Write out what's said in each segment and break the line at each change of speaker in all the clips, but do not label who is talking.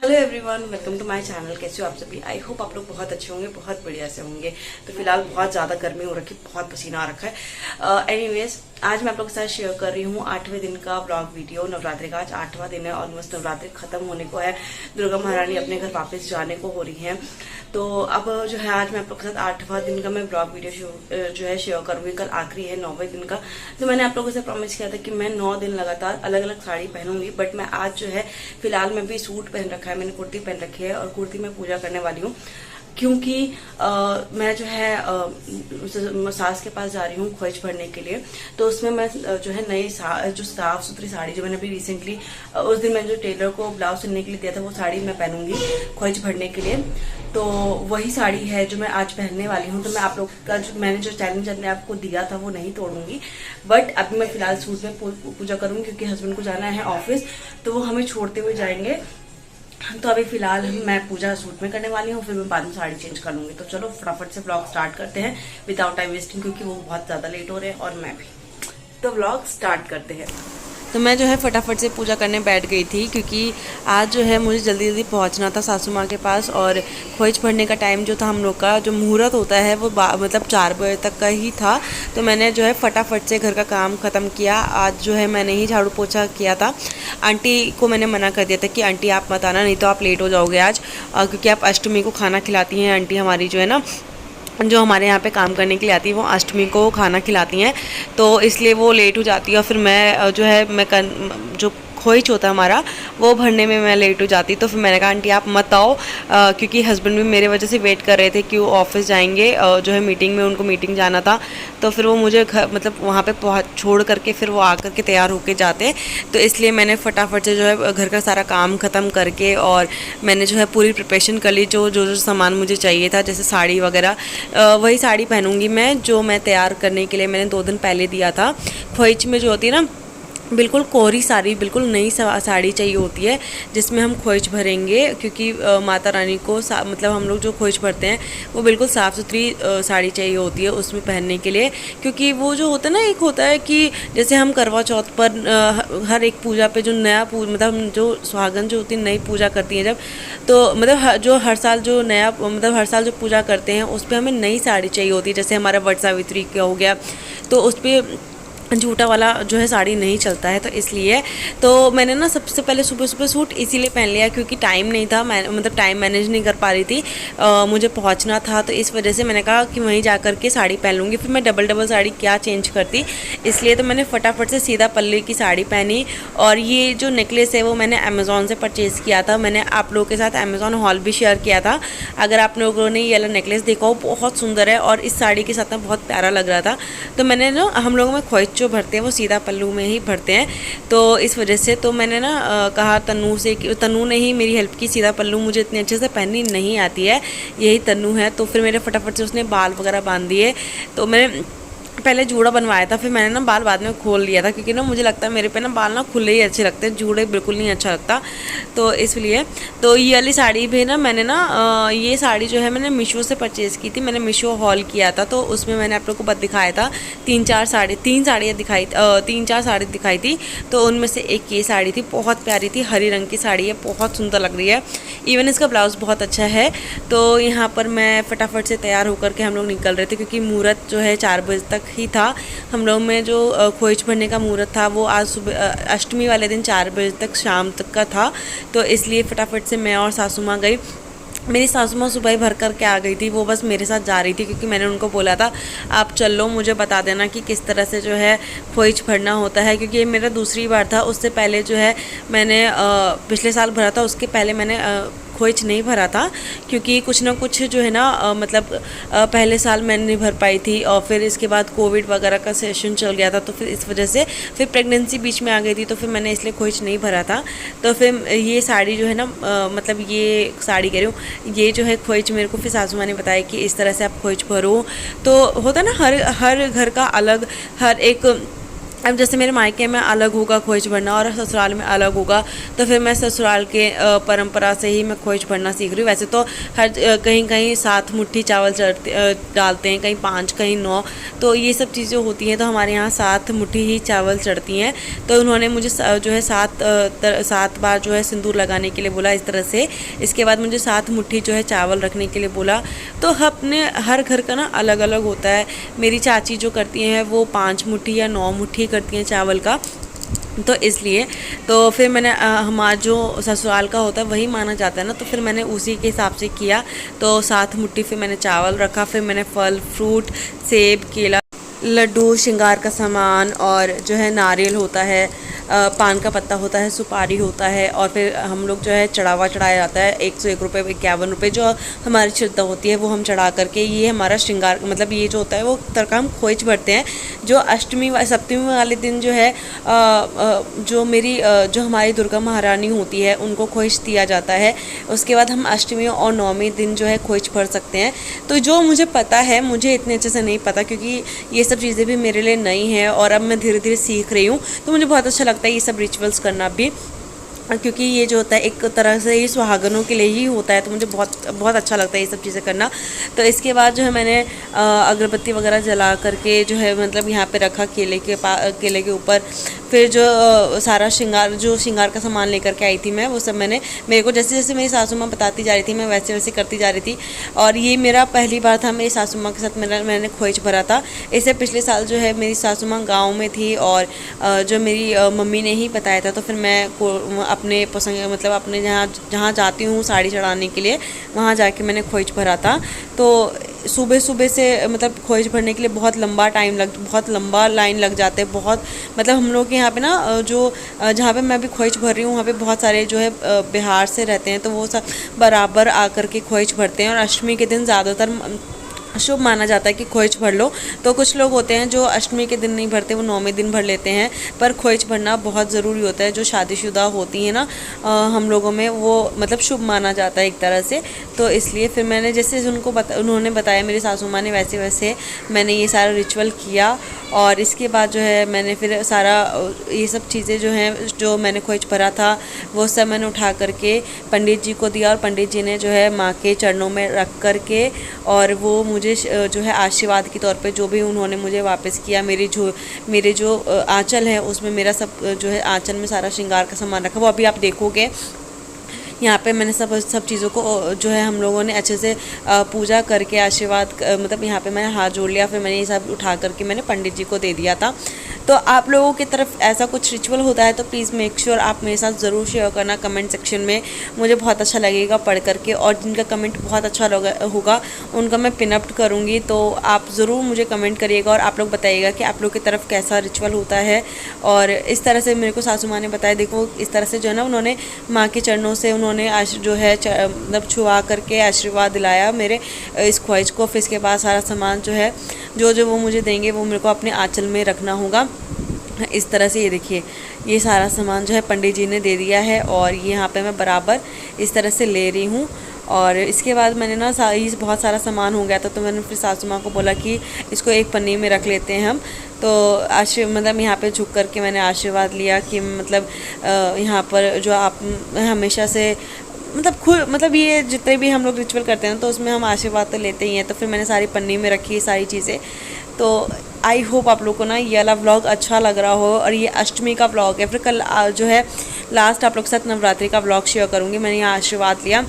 Hello everyone, welcome to my channel. कैसे हो आप सभी? आई होप आप लोग बहुत अच्छे होंगे, बहुत बढ़िया से होंगे। तो फिलहाल बहुत ज़्यादा गर्मी हो रखी, बहुत पसीना आ रखा है। एनीवेज, आज मैं आप लोगों के साथ शेयर कर रही हूँ 8वें दिन का व्लॉग वीडियो। नवरात्रि का आज 8वां दिन है, ऑलमोस्ट नवरात्रि खत्म होने को है। दुर्गा महारानी अपने घर वापस जाने को हो रही है। तो अब जो है आज मैं आप लोगों के साथ 8वां दिन का मैं ब्लॉग वीडियो जो है शेयर करूंगी। कल आखिरी है 9वें दिन का। तो मैंने आप लोगों से प्रॉमिस किया था कि मैं 9 दिन लगातार अलग अलग साड़ी पहनूंगी, बट मैं आज जो है फिलहाल मैं भी सूट पहन रखा है, मैंने कुर्ती पहन रखी है और कुर्ती में पूजा करने वाली हूँ क्योंकि मैं जो है सास के पास जा रही हूँ खोज भरने के लिए। तो उसमें मैं जो है नई जो साफ सुथरी साड़ी जो मैंने अभी रिसेंटली उस दिन मैंने जो टेलर को ब्लाउज सिलने के लिए दिया था वो साड़ी मैं पहनूंगी खोज भरने के लिए। तो वही साड़ी है जो मैं आज पहनने वाली हूँ। तो मैं आप लोग का जो मैंने जो चैलेंज अपने आपको दिया था वो नहीं तोड़ूंगी, बट अभी मैं फिलहाल सूट में पूजा करूंगी क्योंकि हस्बैंड को जाना है ऑफिस, तो वो हमें छोड़ते हुए जाएंगे। तो अभी फिलहाल मैं पूजा सूट में करने वाली हूँ, फिर मैं बाद में साड़ी चेंज कर लूंगी। तो चलो फटाफट से व्लॉग स्टार्ट करते हैं विदाउट टाइम वेस्टिंग, क्योंकि वो बहुत ज्यादा लेट हो रहे हैं और मैं भी। तो व्लॉग स्टार्ट करते हैं। तो मैं जो है फटाफट से पूजा करने बैठ गई थी क्योंकि आज जो है मुझे जल्दी जल्दी पहुंचना था सासू माँ के पास। और खोज भरने का टाइम जो था हम लोग का जो मुहूर्त होता है वो मतलब 4 बजे तक का ही था। तो मैंने जो है फटाफट से घर का काम ख़त्म किया। आज जो है मैंने ही झाड़ू पोछा किया था। आंटी को मैंने मना कर दिया था कि आंटी आप मत आना, नहीं तो आप लेट हो जाओगे आज, क्योंकि आप अष्टमी को खाना खिलाती हैं। आंटी हमारी जो है ना, जो हमारे यहाँ पे काम करने के लिए आती है, वो अष्टमी को खाना खिलाती हैं, तो इसलिए वो लेट हो जाती है। और फिर मैं जो है जो खोइच होता है हमारा वो भरने में मैं लेट हो जाती। तो फिर मैंने कहा आंटी आप मत आओ, क्योंकि हस्बैंड भी मेरे वजह से वेट कर रहे थे कि वो ऑफिस जाएंगे, जो है मीटिंग में, उनको मीटिंग जाना था। तो फिर वो मुझे मतलब वहाँ पे छोड़ करके फिर वो आकर के तैयार होके जाते। तो इसलिए मैंने फटाफट से जो है घर का सारा काम ख़त्म करके और मैंने जो है पूरी प्रिपरेशन कर ली। जो सामान मुझे चाहिए था, जैसे साड़ी वगैरह, वही साड़ी पहनूंगी मैं जो मैं तैयार करने के लिए मैंने 2 दिन पहले दिया था। खोइच में जो होती है ना, बिल्कुल कोरी साड़ी, बिल्कुल नई साड़ी चाहिए होती है जिसमें हम खोइच भरेंगे, क्योंकि माता रानी को मतलब हम लोग जो खोइच भरते हैं वो बिल्कुल साफ़ सुथरी साड़ी चाहिए होती है उसमें पहनने के लिए। क्योंकि वो जो होता है ना, एक होता है कि जैसे हम करवा चौथ पर हर एक पूजा पे जो नया मतलब जो सुहागन जो होती है नई पूजा करती हैं जब, तो मतलब जो हर साल जो नया मतलब हर साल जो पूजा करते हैं उस पर हमें नई साड़ी चाहिए होती है। जैसे हमारा वट सावित्री का हो गया, तो उस पर झूठा वाला जो है साड़ी नहीं चलता है। तो इसलिए तो मैंने ना सबसे पहले सुबह सुबह सूट इसीलिए पहन लिया क्योंकि टाइम नहीं था, मैं मतलब टाइम मैनेज नहीं कर पा रही थी, मुझे पहुंचना था। तो इस वजह से मैंने कहा कि वहीं जा कर के साड़ी पहन लूँगी, फिर मैं डबल साड़ी क्या चेंज करती। इसलिए तो मैंने फटाफट से सीधा पल्ले की साड़ी पहनी। और ये जो नेकलेस है वो मैंने अमेज़ॉन से परचेज़ किया था। मैंने आप लोगों के साथ अमेज़ॉन हॉल भी शेयर किया था। अगर आप लोगों ने ये वाला नेकलेस देखा हो, बहुत सुंदर है और इस साड़ी के साथ में बहुत प्यारा लग रहा था। तो मैंने जो हम लोगों में खोइच जो भरते हैं वो सीधा पल्लू में ही भरते हैं, तो इस वजह से तो मैंने ना कहा तन्नू से कि तन्नू ने ही मेरी हेल्प की। सीधा पल्लू मुझे इतने अच्छे से पहननी नहीं आती है, यही तन्नू है। तो फिर मेरे फटाफट से उसने बाल वगैरह बांध दिए। तो मैंने पहले जूड़ा बनवाया था, फिर मैंने ना बाल बाद में खोल लिया था, क्योंकि ना मुझे लगता है मेरे पे ना बाल ना खुले ही अच्छे लगते हैं, जूड़े बिल्कुल नहीं अच्छा लगता। तो इसलिए तो ये वाली साड़ी भी ना मैंने ना ये साड़ी जो है मैंने मीशो से परचेज़ की थी। मैंने मीशो हॉल किया था, तो उसमें मैंने आप लोग को दिखाया था 3-4 साड़ियाँ दिखाई, 3-4 साड़ी दिखाई थी। तो उनमें से एक ये साड़ी थी, बहुत प्यारी थी, हरी रंग की साड़ी है, बहुत सुंदर लग रही है। इवन इसका ब्लाउज़ बहुत अच्छा है। तो यहाँ पर मैं फटाफट से तैयार होकर के हम लोग निकल रहे थे, क्योंकि मुहूर्त जो है 4 बजे तक ही था। हम लोग में जो खोइच भरने का मुहूर्त था वो आज सुबह अष्टमी वाले दिन 4 बजे तक शाम तक का था। तो इसलिए फटाफट से मैं और सासू माँ गई। मेरी सासू माँ सुबह ही भर कर के आ गई थी, वो बस मेरे साथ जा रही थी, क्योंकि मैंने उनको बोला था आप चल लो, मुझे बता देना कि किस तरह से जो है खोइच भरना होता है, क्योंकि ये मेरा दूसरी बार था। उससे पहले जो है मैंने पिछले साल भरा था, उसके पहले मैंने खोइच नहीं भरा था, क्योंकि कुछ ना कुछ जो है ना मतलब पहले साल मैंने नहीं भर पाई थी, और फिर इसके बाद कोविड वगैरह का सेशन चल गया था, तो फिर इस वजह से फिर प्रेगनेंसी बीच में आ गई थी, तो फिर मैंने इसलिए खोइच नहीं भरा था। तो फिर ये साड़ी जो है ना मतलब ये साड़ी कह रही हूँ, ये जो है खोइच मेरे को फिर सासू माँ ने बताया कि इस तरह से आप खोइच भरो। तो होता है ना हर घर का अलग, हर एक अब जैसे मेरे मायके में अलग होगा खोइच भरना और ससुराल में अलग होगा, तो फिर मैं ससुराल के परंपरा से ही मैं खोइच भरना सीख रही हूँ। वैसे तो हर कहीं कहीं 7 मुट्ठी चावल डालते हैं, कहीं 5, कहीं 9, तो ये सब चीज़ें होती हैं। तो हमारे यहाँ 7 मुट्ठी ही चावल चढ़ती हैं। तो उन्होंने मुझे जो है 7 बार जो है सिंदूर लगाने के लिए बोला इस तरह से। इसके बाद मुझे 7 मुट्ठी जो है चावल रखने के लिए बोला। तो अपने हर घर का ना अलग अलग होता है। मेरी चाची जो करती हैं वो 5 मुट्ठी या 9 मुट्ठी करती हैं चावल का, तो इसलिए तो फिर मैंने हमारा जो ससुराल का होता है वही माना जाता है ना, तो फिर मैंने उसी के हिसाब से किया। तो 7 मुट्ठी फिर मैंने चावल रखा, फिर मैंने फल फ्रूट, सेब, केला, लड्डू, श्रृंगार का सामान और जो है नारियल होता है, पान का पत्ता होता है, सुपारी होता है, और फिर हम लोग जो है चढ़ावा चढ़ाया जाता है 101 रुपये 51 रुपये जो हमारी श्रद्धा होती है वो हम चढ़ा करके, ये हमारा श्रृंगार मतलब ये जो होता है वो तरह का हम खोइच भरते हैं। जो अष्टमी सप्तमी वाले दिन जो है जो हमारी दुर्गा महारानी होती है उनको खोइच दिया जाता है। उसके बाद हम अष्टमी और नौवीं दिन जो है खोइच भर सकते हैं। तो जो मुझे पता है, मुझे इतने अच्छे से नहीं पता क्योंकि ये सब चीज़ें भी मेरे लिए नई हैं और अब मैं धीरे धीरे सीख रही हूँ। तो मुझे बहुत अच्छा लगता है ये सब रिचुअल्स करना भी, क्योंकि ये जो होता है एक तरह से ये सुहागनों के लिए ही होता है। तो मुझे बहुत अच्छा लगता है ये सब चीज़ें करना। तो इसके बाद जो है मैंने अगरबत्ती वगैरह जला करके जो है मतलब यहाँ पे रखा केले के ऊपर। फिर जो सारा श्रृंगार का सामान लेकर के आई थी मैं, वो सब मेरे को जैसे जैसे मेरी सासू माँ बताती जा रही थी मैं वैसे वैसे करती जा रही थी। और ये मेरा पहली बार था मेरी सासू माँ के साथ मैंने खोइच भरा था। इससे पिछले साल जो है मेरी सासू माँ गाँव में थी और जो मेरी मम्मी ने ही बताया था। तो फिर मैं अपने पसंद मतलब अपने जहाँ जाती हूँ साड़ी चढ़ाने के लिए, वहाँ जाके मैंने खोइच भरा था। तो सुबह से मतलब खोइच भरने के लिए बहुत लंबा लाइन लग जाते हैं। बहुत मतलब हम लोग के यहाँ पे ना जहाँ पे मैं अभी खोइच भर रही हूँ वहाँ पे बहुत सारे जो है बिहार से रहते हैं, तो वो सब बराबर आकर के खोइच भरते हैं। और अष्टमी के दिन ज़्यादातर शुभ माना जाता है कि खोइच भर लो। तो कुछ लोग होते हैं जो अष्टमी के दिन नहीं भरते, वो 9वें दिन भर लेते हैं। पर खोइच भरना बहुत ज़रूरी होता है। जो शादीशुदा होती है ना हम लोगों में, वो मतलब शुभ माना जाता है एक तरह से। तो इसलिए फिर मैंने जैसे उन्होंने बताया मेरी सासू माँ ने, वैसे वैसे मैंने ये सारा रिचुअल किया। और इसके बाद जो है मैंने फिर सारा ये सब चीज़ें जो हैं जो मैंने खोइच भरा था वो सब मैंने उठा करके पंडित जी को दिया। और पंडित जी ने जो है माँ के चरणों में रख करके और वो मुझे जो है आशीर्वाद के तौर पे जो भी उन्होंने मुझे वापस किया, मेरे जो आंचल है उसमें मेरा सब जो है आंचल में सारा श्रृंगार का सामान रखा, वो अभी आप देखोगे। यहाँ पे मैंने सब चीज़ों को जो है हम लोगों ने अच्छे से पूजा करके आशीर्वाद मतलब यहाँ पे मैंने हाथ जोड़ लिया। फिर मैंने ये सब उठा करके मैंने पंडित जी को दे दिया था। तो आप लोगों की तरफ ऐसा कुछ रिचुअल होता है तो प्लीज़ मेक श्योर आप मेरे साथ ज़रूर शेयर करना कमेंट सेक्शन में, मुझे बहुत अच्छा लगेगा पढ़ करके। और जिनका कमेंट बहुत अच्छा होगा उनका मैं पिन अप करूँगी, तो आप ज़रूर मुझे कमेंट करिएगा और आप लोग बताइएगा कि आप लोग की तरफ कैसा रिचुअल होता है। और इस तरह से मेरे को सासू माँ ने बताया, देखो इस तरह से जो है ना उन्होंने माँ के चरणों से उन्होंने जो है मतलब छुआ करके आशीर्वाद दिलाया मेरे इस खोइच को। फिर इसके बाद सारा सामान जो है जो वो मुझे देंगे वो मेरे को अपने आंचल में रखना होगा। इस तरह से ये देखिए ये सारा सामान जो है पंडित जी ने दे दिया है और ये यहाँ पे मैं बराबर इस तरह से ले रही हूँ। और इसके बाद मैंने ना बहुत सारा सामान हो गया था, तो मैंने फिर सासू माँ को बोला कि इसको एक पन्नी में रख लेते हैं हम। तो मतलब यहाँ पे झुक करके मैंने आशीर्वाद लिया कि मतलब यहाँ पर जो आप हमेशा से मतलब ये जितने भी हम लोग रिचुअल करते हैं तो उसमें हम आशीर्वाद तो लेते ही हैं। तो फिर मैंने सारी पन्नी में रखी ये सारी चीज़ें। तो आई होप आप लोग को ना ये वाला व्लॉग अच्छा लग रहा हो। और ये अष्टमी का व्लॉग है, फिर कल जो है लास्ट आप लोग के साथ नवरात्रि का व्लॉग शेयर करूँगी। मैंने यहाँ आशीर्वाद लिया,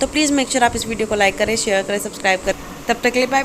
तो प्लीज़ मेक श्योर आप इस वीडियो को लाइक करें, शेयर करें, सब्सक्राइब करें। तब तक के लिए बाय।